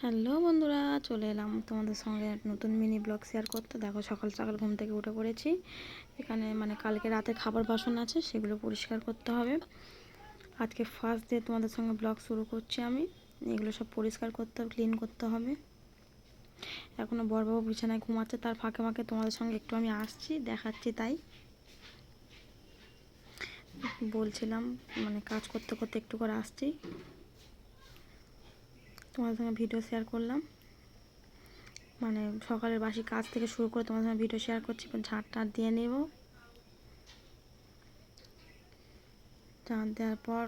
Hello বন্ধুরা, চলে এলাম তোমাদের সঙ্গে নতুন মিনি ব্লগ শেয়ার করতে। দেখো সকাল সকাল ঘুম থেকে উঠে পড়েছি। এখানে কালকে রাতে খাবার বাসন আছে, সেগুলো পরিষ্কার করতে হবে। আজকে ফার্স্ট ডে তোমাদের সঙ্গে ব্লগ শুরু করছি আমি। এগুলো সব পরিষ্কার করতে হবে, ক্লিন করতে হবে। এখনও বড়বাবু বিছানায় ঘুমাচ্ছে, তার ফাঁকে ফাঁকে তোমাদের সঙ্গে একটু আমি আসছি, দেখাচ্ছি। তাই বলছিলাম, কাজ করতে করতে একটু করে আসছি, তোমাদের সঙ্গে ভিডিও শেয়ার করলাম। সকালের বাসি কাজ থেকে শুরু করে তোমাদের সঙ্গে ভিডিও শেয়ার করছি। ঝাঁট টাট দিয়ে নেব। ঝাঁট দেওয়ার পর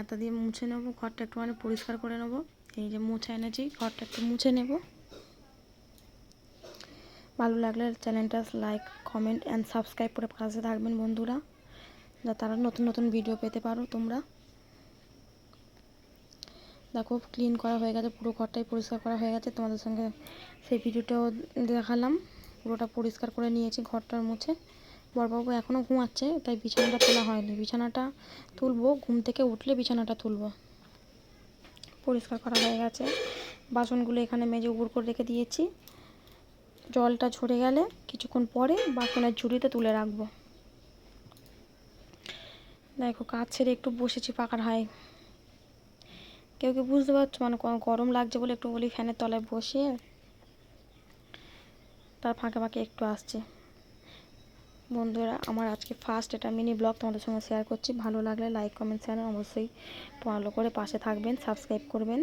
এত দিয়ে মুছে নেবো, ঘরটা একটু পরিষ্কার করে নেবো। এই যে মুছে এনেছি, ঘরটা একটু মুছে নেব। ভালো লাগলে চ্যানেলটা লাইক, কমেন্ট অ্যান্ড সাবস্ক্রাইব করে পাশে থাকবেন বন্ধুরা, যা তারা নতুন নতুন ভিডিও পেতে পারো তোমরা। দেখো ক্লিন করা হয়ে গেছে, পুরো ঘরটাই পরিষ্কার করা হয়ে গেছে। তোমাদের সঙ্গে সেই ভিডিওটাও দেখালাম। পুরোটা পরিষ্কার করে নিয়েছি ঘরটার মুছে। বড়বাবু এখনও ঘুমাচ্ছে, তাই বিছানাটা তোলা হয়নি। বিছানাটা তুলবো, ঘুম থেকে উঠলে বিছানাটা তুলবো। পরিষ্কার করা হয়ে গেছে। বাসনগুলো এখানে মেজে উপর করে রেখে দিয়েছি। জলটা ঝরে গেলে কিছুক্ষণ পরে বাসনের ঝুড়িতে তুলে রাখবো। দেখো কাজ ছেড়ে একটু বসেছি পাখার হায়। কেউ কেউ বুঝতে পারছো, গরম লাগছে বলে একটু বলি ফ্যানের তলায় বসে, তার ফাঁকে ফাঁকে একটু আসছে। বন্ধুরা, আমার আজকে ফার্স্ট এটা মিনি ব্লগ তোমাদের সঙ্গে শেয়ার করছি। ভালো লাগলে লাইক, কমেন্ট, শেয়ার অবশ্যই ফলো করে পাশে থাকবেন, সাবস্ক্রাইব করবেন,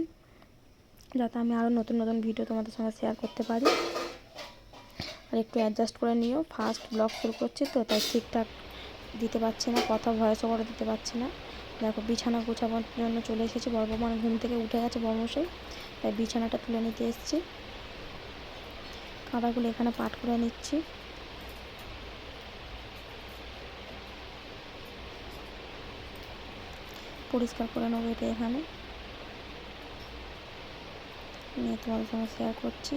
যাতে আমি আরও নতুন নতুন ভিডিও তোমাদের সঙ্গে শেয়ার করতে পারি। আর একটু অ্যাডজাস্ট করে নিও, ফার্স্ট ব্লগ শুরু করছি তো, তাই ঠিকঠাক দিতে পারছি না, কথা ভয়েস ওভারে দিতে পারছি না। দেখো বিছানা গোছাবার জন্য চলে এসেছি। বড়বাবু ঘুম থেকে উঠে গেছে বড়মশাই, তাই বিছানাটা তুলে নিতে এসেছি। কাঁদাগুলো এখানে পাট করে নিচ্ছি। পরিষ্কার করে নেবো এটা এখানে নিয়ে তোমাদের সঙ্গে শেয়ার করছি।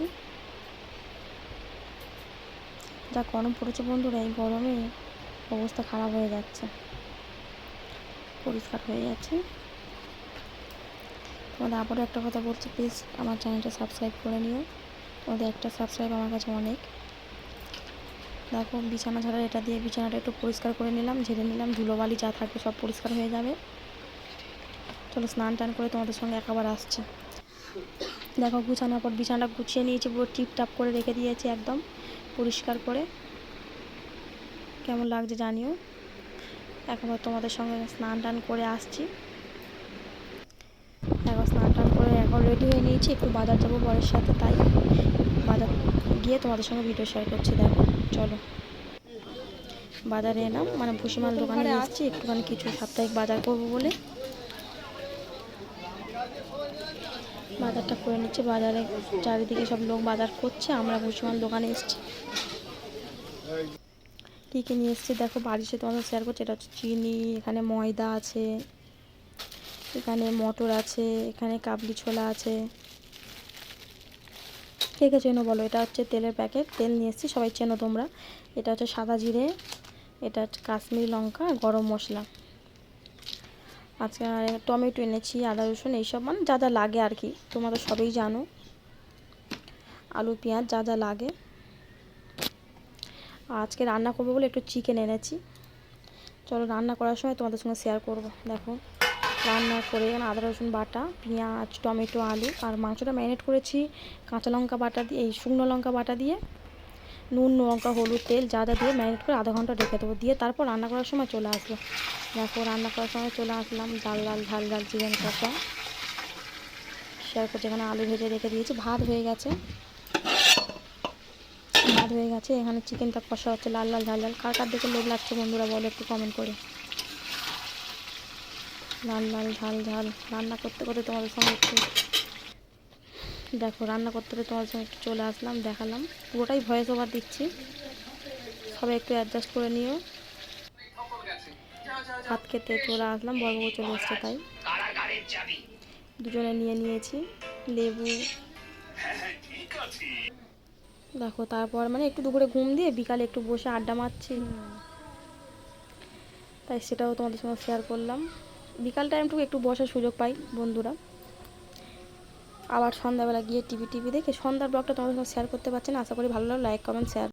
যা গরম পড়েছে বন্ধুরা, এই গরমে অবস্থা খারাপ হয়ে যাচ্ছে। পরিষ্কার হয়ে যাচ্ছে। তোমাদের আবারও একটা কথা বলছি, প্লিজ আমার চ্যানেলটা সাবস্ক্রাইব করে নিও। তোমাদের একটা সাবস্ক্রাইব আমার কাছে অনেক। দেখো বিছানা ঝাড়ার এটা দিয়ে বিছানাটা একটু পরিষ্কার করে নিলাম, ঝেড়ে নিলাম। ধুলোবালি যা থাকবে সব পরিষ্কার হয়ে যাবে। চলো স্নান টান করে তোমাদের সঙ্গে একবার আসছি। দেখো গুছানোর পর বিছানাটা গুছিয়ে নিয়েছি, পুরো টিপটাপ করে রেখে দিয়েছি একদম পরিষ্কার করে। কেমন লাগছে জানিও। একবার তোমাদের সঙ্গে স্নান টান করে আসছি। একবার স্নান টান করে এখন রেডি হয়ে নিয়েছি, একটু বাজার যাবো বরের সাথে, তাই বাজার গিয়ে তোমাদের সঙ্গে ভিডিও শেয়ার করছি। দেখো চলো, বাজারে এলাম, ভুসিমাল দোকানে এসেছি একটুখানি কিছু সাপ্তাহিক বাজার করবো বলে। বাজারটা করে নিচ্ছে, বাজারে চারিদিকে সব লোক বাজার করছে, আমরা ভুসিমাল দোকানে এসেছি। কী কী নিয়ে এসেছি দেখো, বাড়ি সে তোমাদের শেয়ার করছি। এটা হচ্ছে চিনি, এখানে ময়দা আছে, এখানে মটর আছে, এখানে কাবলি ছোলা আছে। কে কে চেনো বলো। এটা হচ্ছে তেলের প্যাকেট, তেল নিয়ে এসেছি, সবাই চেনো তোমরা। এটা হচ্ছে সাদা জিরে, এটা হচ্ছে কাশ্মীরি লঙ্কা, গরম মশলা। আজকে টমেটো এনেছি, আদা রসুন, এইসব যা যা লাগে আর কি, তোমরা তো সবই জানো। আলু পেঁয়াজ যা যা লাগে। আজকে রান্না করবো বলে একটু চিকেন এনেছি। চলো রান্না করার সময় তোমাদের সঙ্গে শেয়ার করব। দেখো রান্না করে আদা রসুন বাটা, পেঁয়াজ, টমেটো, আলু, আর মাংসটা ম্যারিনেট করেছি কাঁচা লঙ্কা বাটা দিয়ে, এই শুকনো লঙ্কা বাটা দিয়ে, নুন, লঙ্কা, হলুদ, তেল যা যা দিয়ে ম্যারিনেট করে আধা ঘন্টা রেখে দেবো। দিয়ে তারপর রান্না করার সময় চলে আসবো। দেখো রান্না করার সময় চলে আসলাম। ডাল ডাল ঝাল ঝাল চিকেন কষা শেয়ার করছি। এখানে আলু ভেজে রেখে দিয়েছি, ভাত হয়ে গেছে। এখানে চিকেনটা কষা হচ্ছে লাল লাল ঝাল ঝাল। কার কার দেখে লোভ লাগছে বন্ধুরা বলো একটু কমেন্ট করে। লাল লাল ঝাল ঝাল রান্না করতে করতে তোমাদের সঙ্গে একটু দেখো, রান্না করতে করতে তোমাদের সঙ্গে একটু চলে আসলাম, দেখালাম। পুরোটাই ভয়েস ওভার দিচ্ছি, সবাই একটু অ্যাডজাস্ট করে নিও। ভাত খেতে চলে আসলাম, বড়বাবু চলে এসছে, তাই দুজনে নিয়ে নিয়েছি লেবু। দেখো তারপর একটু দুপুরে ঘুম দিয়ে বিকালে একটু বসে আড্ডা মারছি, তাই সেটাও তোমাদের সঙ্গে শেয়ার করলাম। বিকাল টাইমটুকু একটু বসার সুযোগ পাই বন্ধুরা। আবার সন্ধ্যাবেলা গিয়ে টিভি দেখে সন্ধ্যার ব্লগটা তোমাদের সঙ্গে শেয়ার করতে পারছি না। আশা করি ভালো লাগলো, লাইক কমেন্ট শেয়ার।